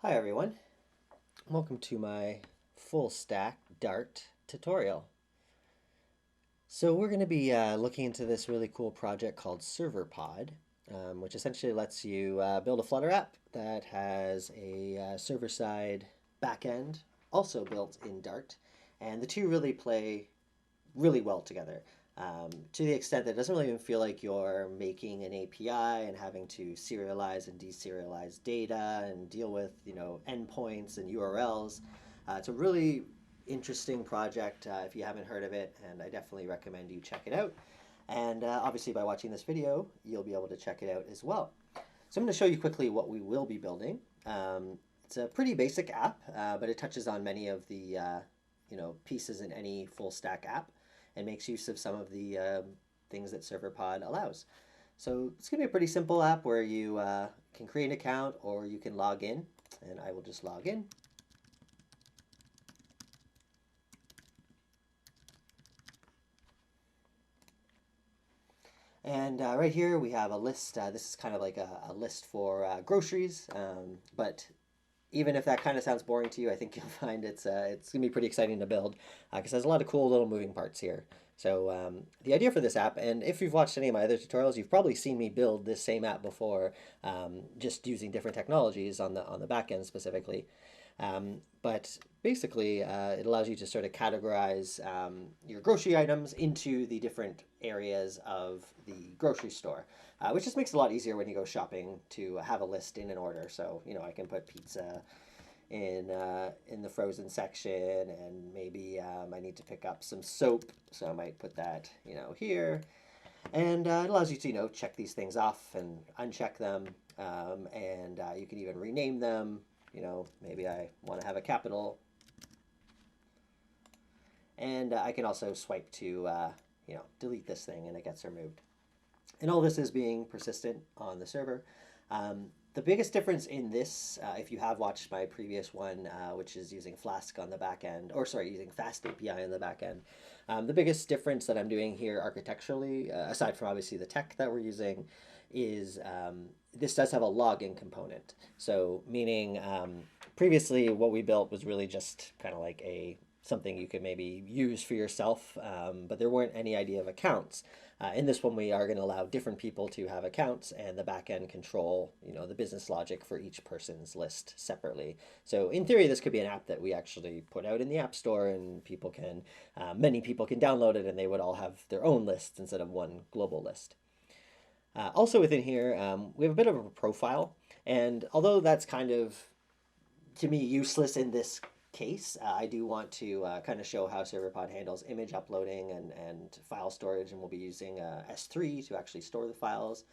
Hi everyone, welcome to my full stack Dart tutorial. So we're going to be looking into this really cool project called Serverpod, which essentially lets you build a Flutter app that has a server-side backend also built in Dart, and the two really play really well together. To the extent that it doesn't really even feel like you're making an API and having to serialize and deserialize data and deal with, endpoints and URLs. It's a really interesting project if you haven't heard of it, and I definitely recommend you check it out. And obviously, by watching this video, you'll be able to check it out as well. So I'm going to show you quickly what we will be building. It's a pretty basic app, but it touches on many of the pieces in any full stack app and makes use of some of the things that Serverpod allows. So it's going to be a pretty simple app where you can create an account or you can log in, and I will just log in. And right here we have a list. This is kind of like a list for groceries, but even if that kind of sounds boring to you, I think you'll find it's gonna be pretty exciting to build because there's a lot of cool little moving parts here. So the idea for this app, and if you've watched any of my other tutorials, you've probably seen me build this same app before, just using different technologies on the back end specifically. But basically, it allows you to sort of categorize your grocery items into the different areas of the grocery store, which just makes it a lot easier when you go shopping to have a list in an order. So, I can put pizza in the frozen section, and maybe I need to pick up some soap, so I might put that, here. And it allows you to, check these things off and uncheck them, and you can even rename them. Maybe I want to have a capital. And I can also swipe to, delete this thing and it gets removed. And all this is being persistent on the server. The biggest difference in this, if you have watched my previous one, which is using Flask on the back end, or sorry, using Fast API on the back end, the biggest difference that I'm doing here architecturally, aside from obviously the tech that we're using, is this does have a logging component. So meaning previously what we built was really just kind of like something you could maybe use for yourself, but there weren't any idea of accounts. In this one, we are going to allow different people to have accounts, and the backend control, the business logic for each person's list separately. So in theory, this could be an app that we actually put out in the App Store, and many people can download it, and they would all have their own lists instead of one global list. Also within here, we have a bit of a profile, and although that's kind of, to me, useless in this case, I do want to kind of show how Serverpod handles image uploading and file storage, and we'll be using S3 to actually store the files,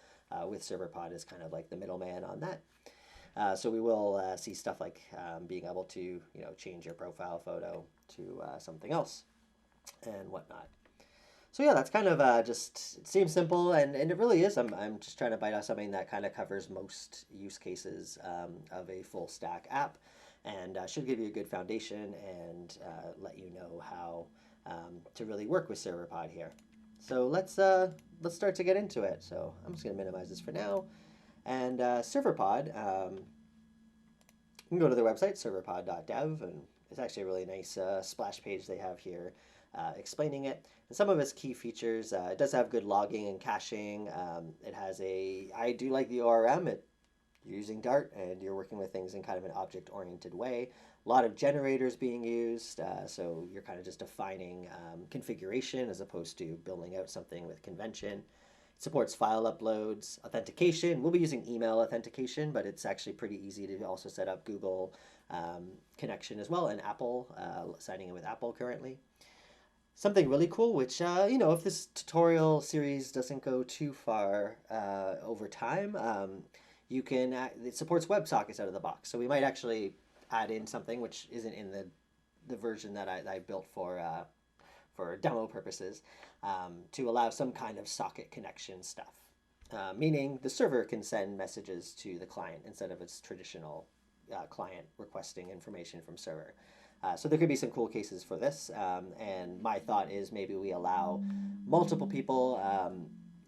with Serverpod as kind of like the middleman on that. So we will see stuff like being able to change your profile photo to something else and whatnot. So yeah, that's kind of just, it seems simple, and it really is. I'm just trying to bite off something that kind of covers most use cases of a full stack app, and should give you a good foundation and let you know how to really work with Serverpod here. So let's start to get into it. So I'm just going to minimize this for now. And Serverpod, you can go to their website, serverpod.dev, and it's actually a really nice splash page they have here explaining it. And some of its key features, it does have good logging and caching. It has I do like the ORM. You're using Dart and you're working with things in kind of an object-oriented way. A lot of generators being used, so you're kind of just defining configuration as opposed to building out something with convention. It supports file uploads, authentication. We'll be using email authentication, but it's actually pretty easy to also set up Google connection as well, and Apple, signing in with Apple currently. Something really cool, which, if this tutorial series doesn't go too far over time, it supports WebSockets out of the box. So we might actually add in something which isn't in the version that I built for demo purposes, to allow some kind of socket connection stuff. Meaning the server can send messages to the client instead of its traditional client requesting information from server. So there could be some cool cases for this, and my thought is maybe we allow multiple people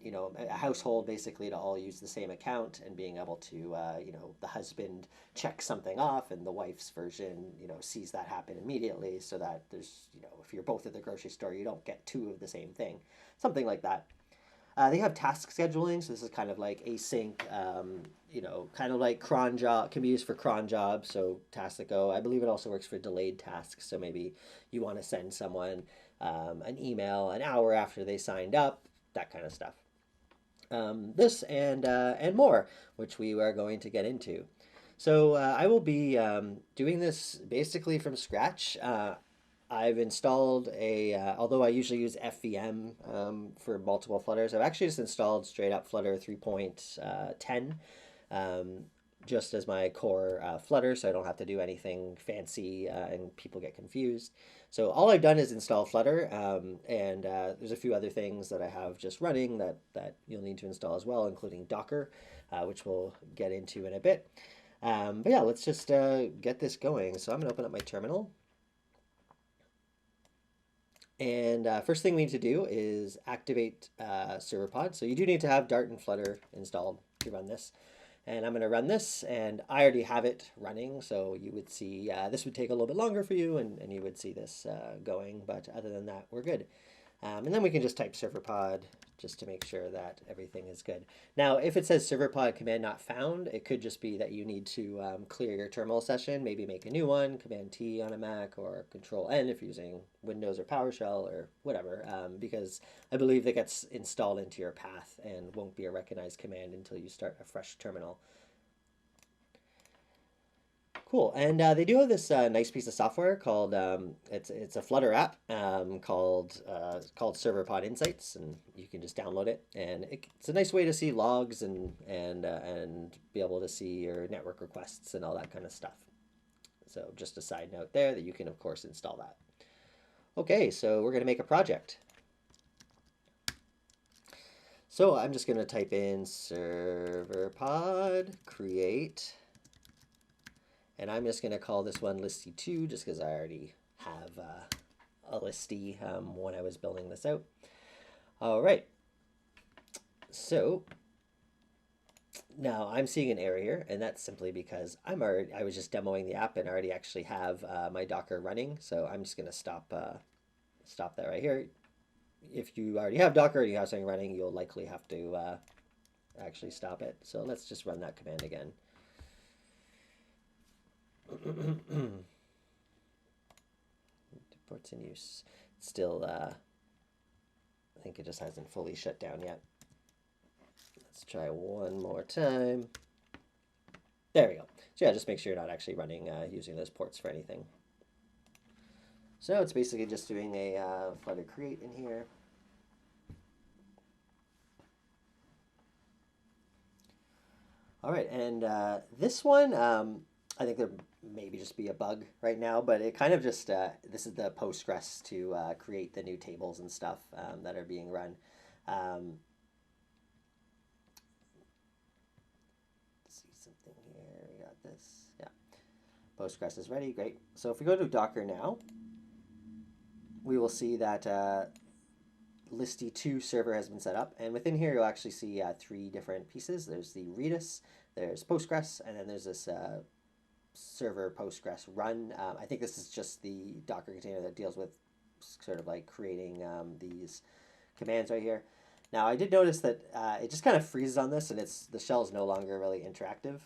you know, a household basically to all use the same account and being able to, you know, the husband checks something off and the wife's version, you know, sees that happen immediately so that there's, you know, if you're both at the grocery store, you don't get two of the same thing, something like that. They have task scheduling, so this is kind of like async, you know, kind of like cron job, can be used for cron jobs, so tasks that go. I believe it also works for delayed tasks, so maybe you want to send someone an email an hour after they signed up, that kind of stuff. This and more, which we are going to get into. So I will be doing this basically from scratch. I've installed although I usually use FVM for multiple Flutters, I've actually just installed straight up Flutter 3.10 um, just as my core Flutter, so I don't have to do anything fancy and people get confused. So all I've done is install Flutter, and there's a few other things that I have just running that you'll need to install as well, including Docker, which we'll get into in a bit. But yeah, let's just get this going. So I'm going to open up my terminal. And first thing we need to do is activate Serverpod. So you do need to have Dart and Flutter installed to run this. And I'm going to run this, and I already have it running, so you would see this would take a little bit longer for you, and you would see this going, but other than that, we're good. And then we can just type Serverpod just to make sure that everything is good. Now, if it says Serverpod command not found, it could just be that you need to clear your terminal session, maybe make a new one, Command T on a Mac, or Control N if you're using Windows or PowerShell or whatever, because I believe that gets installed into your path and won't be a recognized command until you start a fresh terminal. Cool, and they do have this nice piece of software called it's a Flutter app called Serverpod Insights, and you can just download it, and it's a nice way to see logs and be able to see your network requests and all that kind of stuff. So just a side note there that you can of course install that. Okay, so we're going to make a project. So I'm just going to type in Serverpod create. And I'm just going to call this one listy2 just because I already have a listy when I was building this out. All right. So now I'm seeing an error here, and that's simply because I was just demoing the app and I already actually have my Docker running. So I'm just going to stop that right here. If you already have Docker and you have something running, you'll likely have to actually stop it. So let's just run that command again. Ports in use. Still, I think it just hasn't fully shut down yet. Let's try one more time. There we go. So yeah, just make sure you're not actually running using those ports for anything. So it's basically just doing a Flutter create in here. All right, and this one, I think there maybe just be a bug right now, but it kind of just, this is the Postgres to create the new tables and stuff that are being run. Let's see something here. We got this. Yeah. Postgres is ready. Great. So if we go to Docker now, we will see that listy2 server has been set up. And within here, you'll actually see three different pieces. There's the Redis, there's Postgres, and then there's this server Postgres run. I think this is just the Docker container that deals with sort of like creating these commands right here. Now I did notice that it just kind of freezes on this, and the shell is no longer really interactive.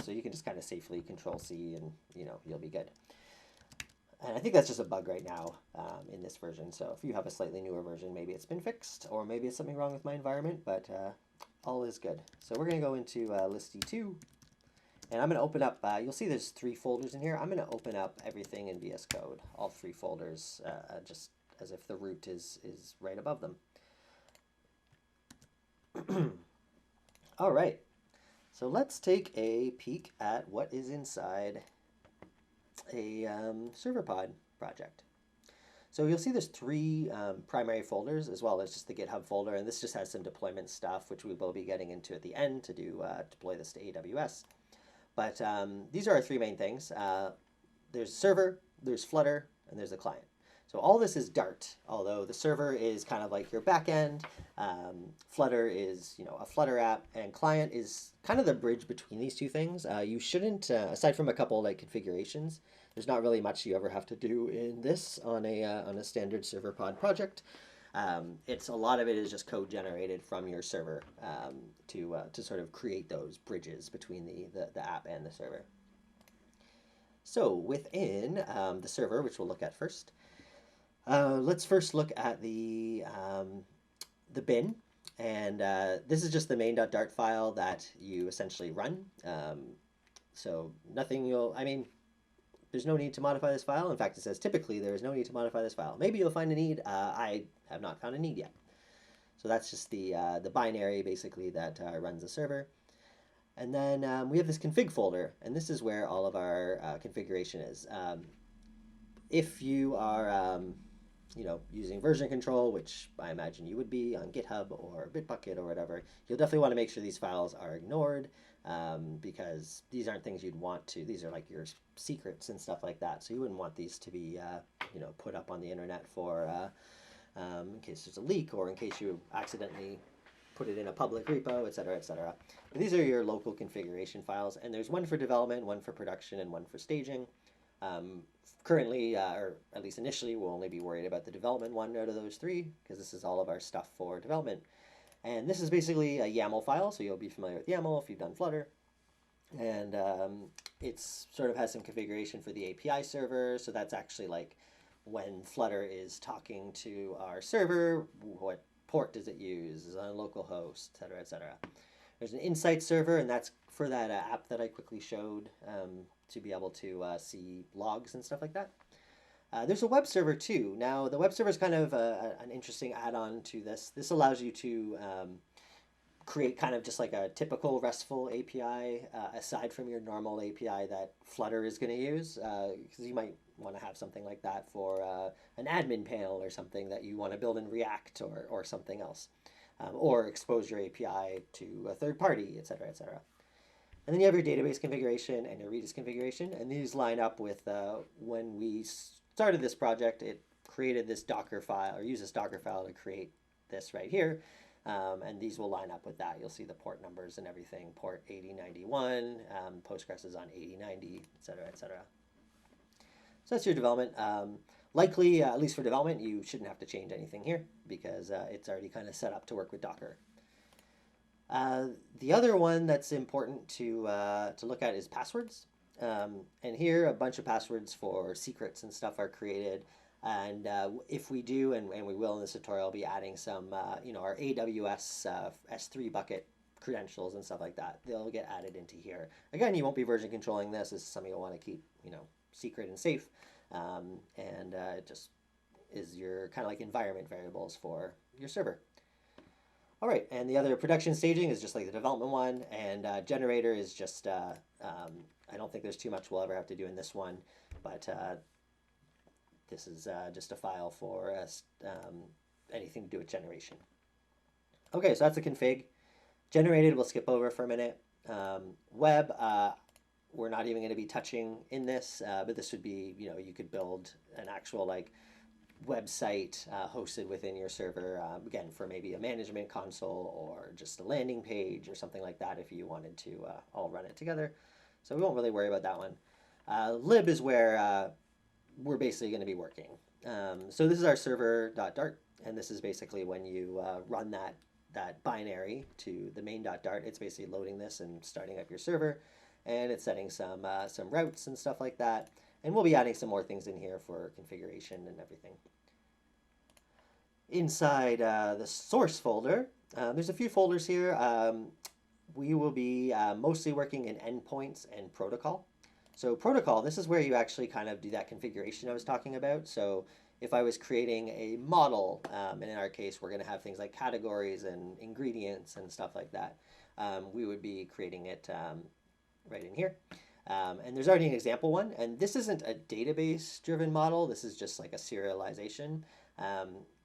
So you can just kind of safely Control C, and you'll be good. And I think that's just a bug right now in this version. So if you have a slightly newer version, maybe it's been fixed, or maybe it's something wrong with my environment. But all is good. So we're going to go into listy2. And I'm going to open up, you'll see there's 3 folders in here. I'm going to open up everything in VS Code, all 3 folders, just as if the root is right above them. All right, so let's take a peek at what is inside a Serverpod project. So you'll see there's 3 primary folders, as well as just the GitHub folder, and this just has some deployment stuff, which we will be getting into at the end to do deploy this to AWS. But these are our 3 main things. There's server, there's Flutter, and there's the client. So all this is Dart, although the server is kind of like your back end. Flutter is, a Flutter app, and client is kind of the bridge between these two things. You shouldn't, aside from a couple like configurations, there's not really much you ever have to do in this on a standard Serverpod project. It's a lot of it is just code generated from your server to sort of create those bridges between the app and the server. So within the server, which we'll look at first, let's first look at the bin, and this is just the main.dart file that you essentially run. So nothing there's no need to modify this file. In fact, it says typically there is no need to modify this file. Maybe you'll find a need. I have not found a need yet. So that's just the binary basically that runs the server. And then we have this config folder, and this is where all of our configuration is. If you are using version control, which I imagine you would be on GitHub or Bitbucket or whatever, you'll definitely want to make sure these files are ignored because these aren't things you'd want to. These are like your secrets and stuff like that. So you wouldn't want these to be put up on the internet for in case there's a leak or in case you accidentally put it in a public repo, etc., etc. But these are your local configuration files, and there's one for development, one for production, and one for staging. Currently, or at least initially, we'll only be worried about the development one out of those three, because this is all of our stuff for development. And this is basically a YAML file, so you'll be familiar with YAML if you've done Flutter. And it's sort of has some configuration for the API server, so that's actually like when Flutter is talking to our server, what port does it use, is it on localhost, etc., etc. There's an insight server, and that's for that app that I quickly showed to be able to see logs and stuff like that. There's a web server too. Now, the web server is kind of an interesting add-on to this. This allows you to create kind of just like a typical RESTful API aside from your normal API that Flutter is going to use, because you might want to have something like that for an admin panel or something that you want to build in React or something else, or expose your API to a third party, etc., etc. And then you have your database configuration and your Redis configuration, and these line up with when we started this project, it created this Docker file, or used this Docker file to create this right here. And these will line up with that. You'll see the port numbers and everything, port 8091, Postgres is on 8090, etc., etc. So that's your development. Likely, at least for development, you shouldn't have to change anything here because it's already kind of set up to work with Docker. The other one that's important to look at is passwords. And here a bunch of passwords for secrets and stuff are created. And if we do, and we will in this tutorial, I'll be adding some, our AWS S3 bucket credentials and stuff like that. They'll get added into here. Again, you won't be version controlling this. This is something you'll want to keep, secret and safe. And it just is your kind of like environment variables for your server. All right, and the other production staging is just like the development one, and generator is just, I don't think there's too much we'll ever have to do in this one, but this is just a file for anything to do with generation. Okay, so that's the config. Generated, we'll skip over for a minute. Web, we're not even going to be touching in this, but this would be, you could build an actual like website hosted within your server, again, for maybe a management console or just a landing page or something like that if you wanted to all run it together. So we won't really worry about that one. Lib is where we're basically going to be working. So this is our server.dart, and this is basically when you run that binary to the main.dart. It's basically loading this and starting up your server, and it's setting some routes and stuff like that. And we'll be adding some more things in here for configuration and everything. Inside the source folder, there's a few folders here. We will be mostly working in endpoints and protocol. So protocol, this is where you actually kind of do that configuration I was talking about. So if I was creating a model, and in our case, we're going to have things like categories and ingredients and stuff like that, we would be creating it right in here. And there's already an example one, and this isn't a database-driven model. This is just like a serialization.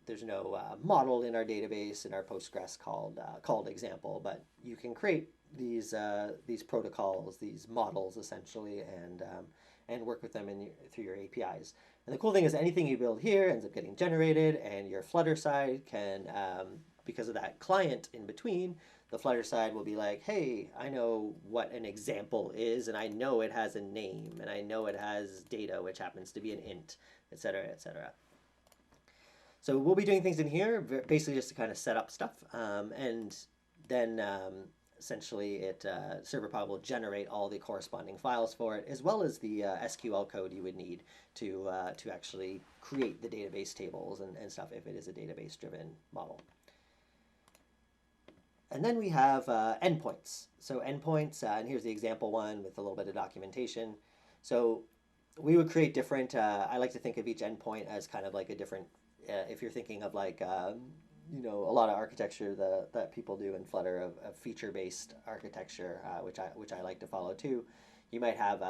There's no model in our database in our Postgres called example, but you can create these protocols, these models essentially, and work with them through your APIs. And the cool thing is anything you build here ends up getting generated, and your Flutter side can, because of that client in between, the Flutter side will be like, hey, I know what an example is, and I know it has a name, and I know it has data, which happens to be an int, et cetera, et cetera. So we'll be doing things in here, basically just to kind of set up stuff, and then essentially Serverpod will generate all the corresponding files for it, as well as the SQL code you would need to actually create the database tables and stuff if it is a database-driven model. And then we have endpoints. So endpoints, and here's the example one with a little bit of documentation. So we would create different, I like to think of each endpoint as kind of like a different, if you're thinking of like, you know, a lot of architecture that people do in Flutter of feature-based architecture, which I like to follow too. You might have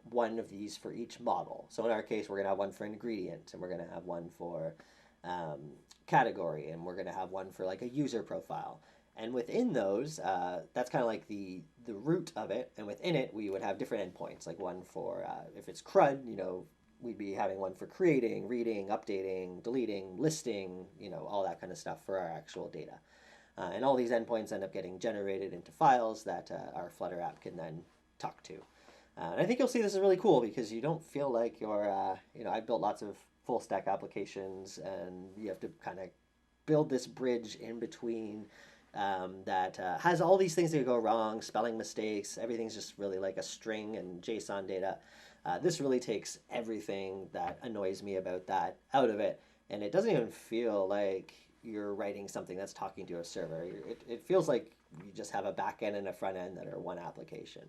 one of these for each model. So in our case, we're going to have one for ingredient, and we're going to have one for category, and we're going to have one for like a user profile. And within those, that's kind of like the root of it. And within it, we would have different endpoints, like one for, if it's CRUD, you know, we'd be having one for creating, reading, updating, deleting, listing, you know, all that kind of stuff for our actual data. And all these endpoints end up getting generated into files that our Flutter app can then talk to. And I think you'll see this is really cool because you don't feel like you're, you know, I've built lots of full stack applications, and you have to kind of build this bridge in between that has all these things that go wrong, spelling mistakes, everything's just really like a string and JSON data. This really takes everything that annoys me about that out of it, and it doesn't even feel like you're writing something that's talking to a server. It feels like you just have a back end and a front end that are one application.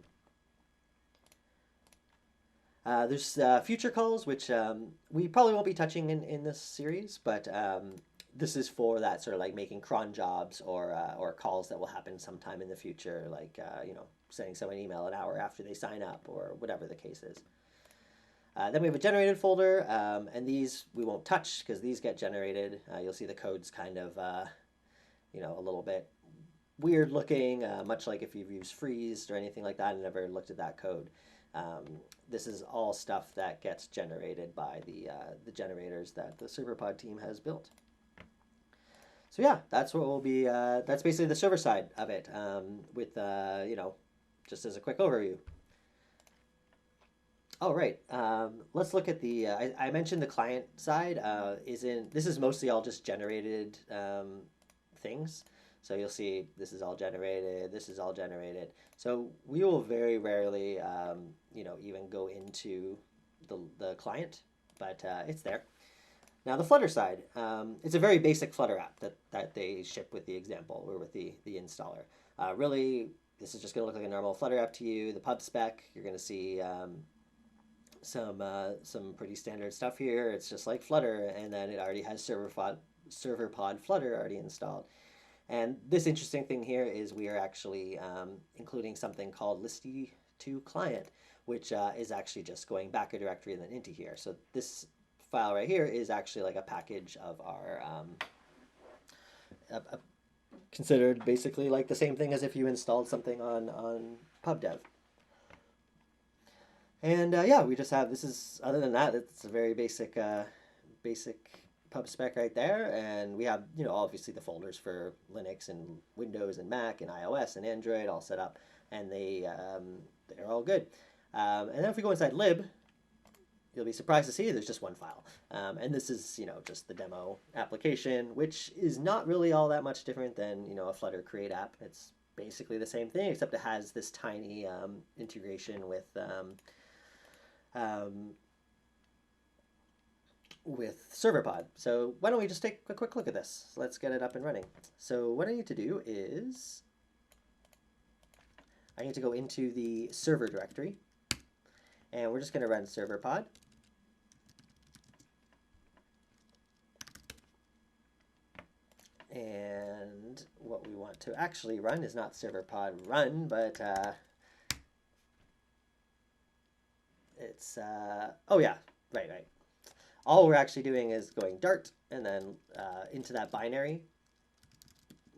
There's future calls, which we probably won't be touching in this series, but this is for that sort of like making cron jobs or calls that will happen sometime in the future, like you know, sending someone an email an hour after they sign up or whatever the case is. Then we have a generated folder, and these we won't touch because these get generated. You'll see the code's kind of you know, a little bit weird looking, much like if you've used freeze or anything like that and never looked at that code. This is all stuff that gets generated by the generators that the Serverpod team has built. So yeah, that's what will be, that's basically the server side of it, with, you know, just as a quick overview. All right, let's look at the, I mentioned the client side this is mostly all just generated things. So you'll see this is all generated, this is all generated. So we will very rarely, you know, even go into the client, but it's there. Now the Flutter side, it's a very basic Flutter app that they ship with the example or with the installer. Really, this is just going to look like a normal Flutter app to you. The pub spec, you're going to see some pretty standard stuff here. It's just like Flutter, and then it already has Serverpod Flutter already installed. And this interesting thing here is we are actually including something called listy2client, which is actually just going back a directory and then into here. So this file right here is actually like a package of our considered basically like the same thing as if you installed something on pubdev. And yeah, we just have, this is, other than that, it's a very basic pub spec right there. And we have, you know, obviously the folders for Linux and Windows and Mac and iOS and Android all set up, and they're all good. And then if we go inside lib, you'll be surprised to see there's just one file. And this is, you know, just the demo application, which is not really all that much different than, you know, a Flutter create app. It's basically the same thing, except it has this tiny integration with Serverpod. So why don't we just take a quick look at this? Let's get it up and running. So what I need to do is I need to go into the server directory, and we're just going to run Serverpod. And what we want to actually run is not Serverpod run, but it's, oh yeah, right. All we're actually doing is going Dart and then into that binary,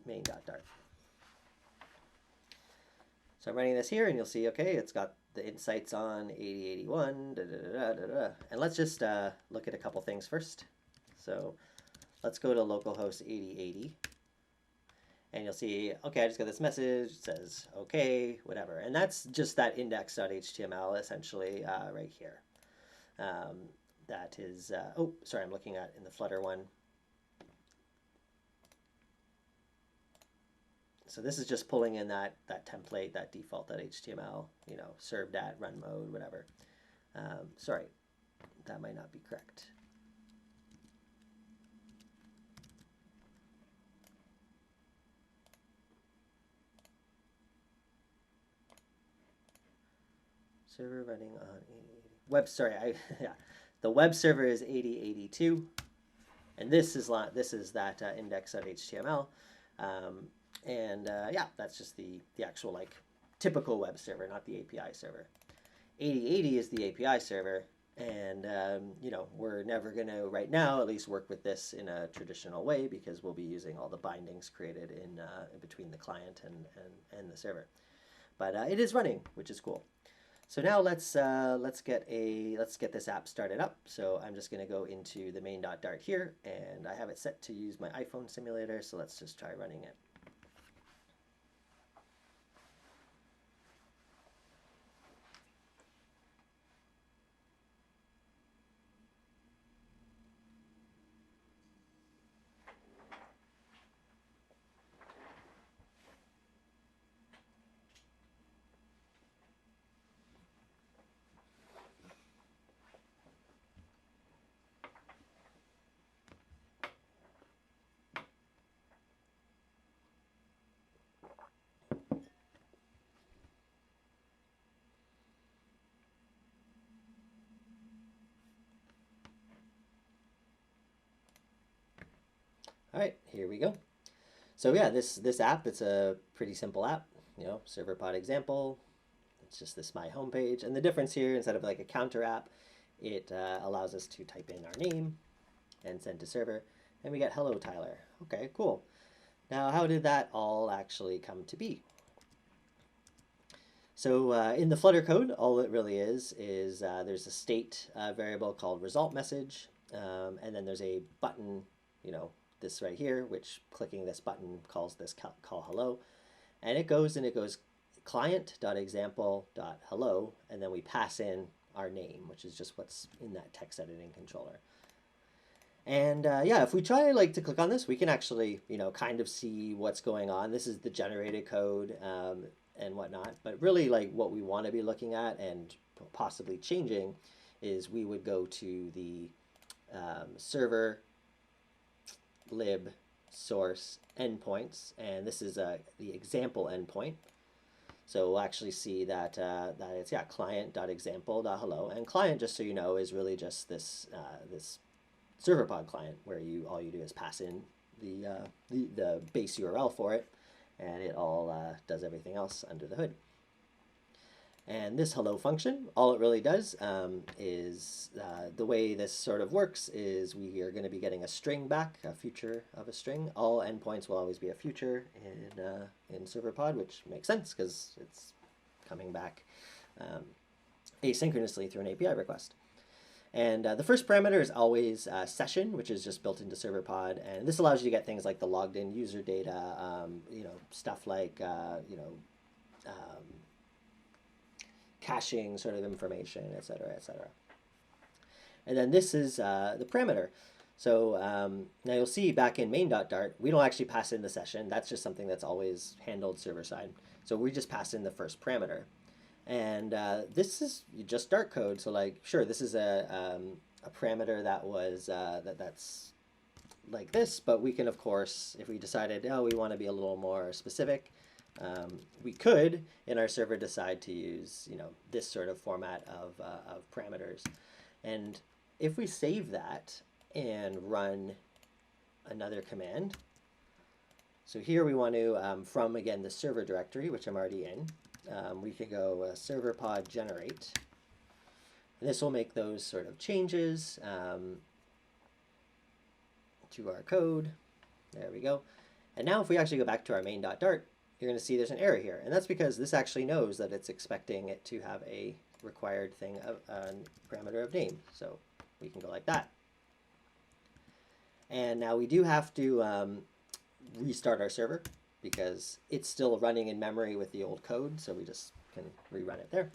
main.dart. So I'm running this here, and you'll see, okay, it's got the insights on 8081, da, da, da, da, da. And let's just look at a couple things first. So let's go to localhost 8080. And you'll see, okay, I just got this message. It says, okay, whatever. And that's just that index.html essentially right here. That is, oh, sorry, I'm looking at in the Flutter one. So this is just pulling in that template, that default.html, you know, served at, run mode, whatever. Sorry, that might not be correct. Server running on 8080. Sorry, yeah, the web server is 8082, and this is that index.html, yeah, that's just the actual like typical web server, not the API server. 8080 is the API server, and you know, we're never going to right now at least work with this in a traditional way because we'll be using all the bindings created in between the client and the server. But it is running, which is cool. So now let's get this app started up. So I'm just going to go into the main.dart here, and I have it set to use my iPhone simulator. So let's just try running it. All right, here we go. So yeah, this app, it's a pretty simple app, you know, Serverpod example. It's just this my homepage, and the difference here, instead of like a counter app, it allows us to type in our name and send to server, and we get hello Tyler. Okay, cool. Now, how did that all actually come to be? So in the Flutter code, all it really is there's a state variable called result message, and then there's a button, you know, this right here, which clicking this button calls this call hello, and it goes client.example.hello, and then we pass in our name, which is just what's in that text editing controller. And yeah, if we try like to click on this, we can actually, you know, kind of see what's going on. This is the generated code and whatnot, but really like what we want to be looking at and possibly changing is we would go to the server lib source endpoints, and this is the example endpoint. So we'll actually see that that it's client.example.hello, and client, just so you know, is really just this this Serverpod client where all you do is pass in the base URL for it, and it all does everything else under the hood. And this hello function, all it really does is the way this sort of works is we are going to be getting a string back, a future of a string. All endpoints will always be a future in Serverpod, which makes sense because it's coming back asynchronously through an API request. And the first parameter is always session, which is just built into Serverpod, and this allows you to get things like the logged in user data, you know, stuff like you know, caching sort of information, et cetera, et cetera. And then this is the parameter. So now you'll see back in main.dart, we don't actually pass in the session. That's just something that's always handled server side. So we just pass in the first parameter. And this is just Dart code. So like, sure, this is a parameter that was that's like this, but we can, of course, if we decided, oh, we want to be a little more specific, we could, in our server, decide to use, you know, this sort of format of parameters. And if we save that and run another command, so here we want to, from, again, the server directory, which I'm already in, we can go serverpod generate. And this will make those sort of changes to our code. There we go. And now if we actually go back to our main.dart, you're going to see there's an error here. And that's because this actually knows that it's expecting it to have a required thing of a parameter of name. So we can go like that. And now we do have to restart our server because it's still running in memory with the old code. So we just can rerun it there.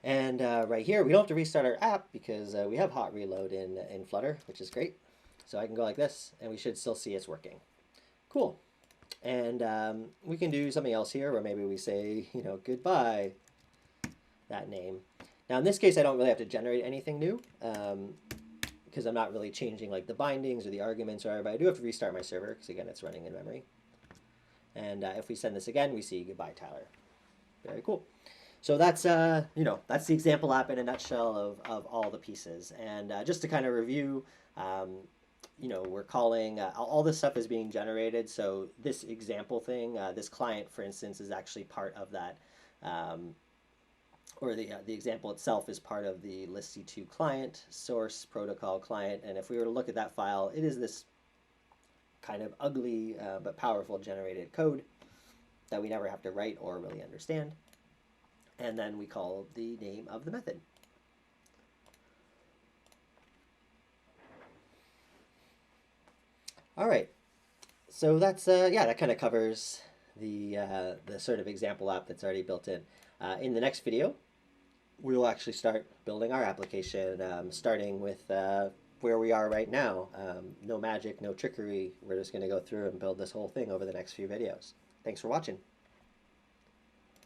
And right here, we don't have to restart our app because we have hot reload in Flutter, which is great. So I can go like this, and we should still see it's working. Cool. And we can do something else here where maybe we say, goodbye, that name. Now, in this case, I don't really have to generate anything new because I'm not really changing like the bindings or the arguments or whatever, but I do have to restart my server because, again, it's running in memory. And if we send this again, we see goodbye, Tyler. Very cool. So that's that's the example app in a nutshell of all the pieces. And just to kind of review, we're calling all this stuff is being generated. So this example thing, this client, for instance, is actually part of that, or the example itself is part of the list-c2 client, source protocol client. And if we were to look at that file, it is this kind of ugly but powerful generated code that we never have to write or really understand. And then we call the name of the method. All right, so that's that kind of covers the sort of example app that's already built in. In the next video, we will actually start building our application, starting with where we are right now. No magic, no trickery. We're just going to go through and build this whole thing over the next few videos. Thanks for watching.